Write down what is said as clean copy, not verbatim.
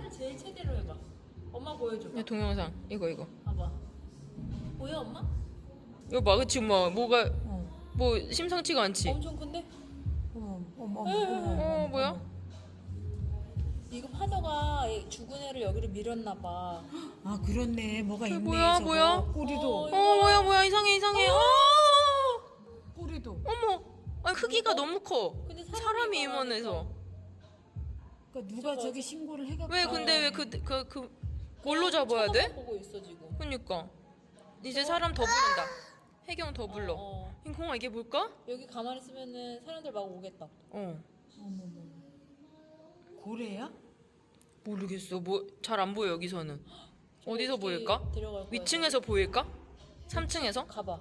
제일 최대로 해봐. 엄마 보여줘. 야, 동영상 이거. 봐봐. 보여 엄마? 이거 봐, 그치 엄마. 뭐가 뭐 심상치가 않지? 엄청 큰데? 뭐야? 이거 파도가 죽은 애를 여기로 밀었나 봐. 아 그렇네. 뭐가 있네. 뭐야, 저거. 뭐야? 꼬리도. 뭐야 이상해. 꼬리도. 어머. 아니 크기가 너무 커. 근데 사람이 이만해서. 그러니까 누가 저기 신고를 해갖고. 왜 근데 왜 그 뭘로 잡아야 돼? 보고 있어 지금. 그러니까 이제 사람 더 부른다. 해경 더 불러. 공아 이게 뭘까? 여기 가만히 있으면은 사람들 막 오겠다. 어머머. 고래야? 모르겠어. 뭐 잘 안 보여 여기서는. 어디서 보일까? 데려갈 거야. 위층에서 보일까? 3층에서? 가봐.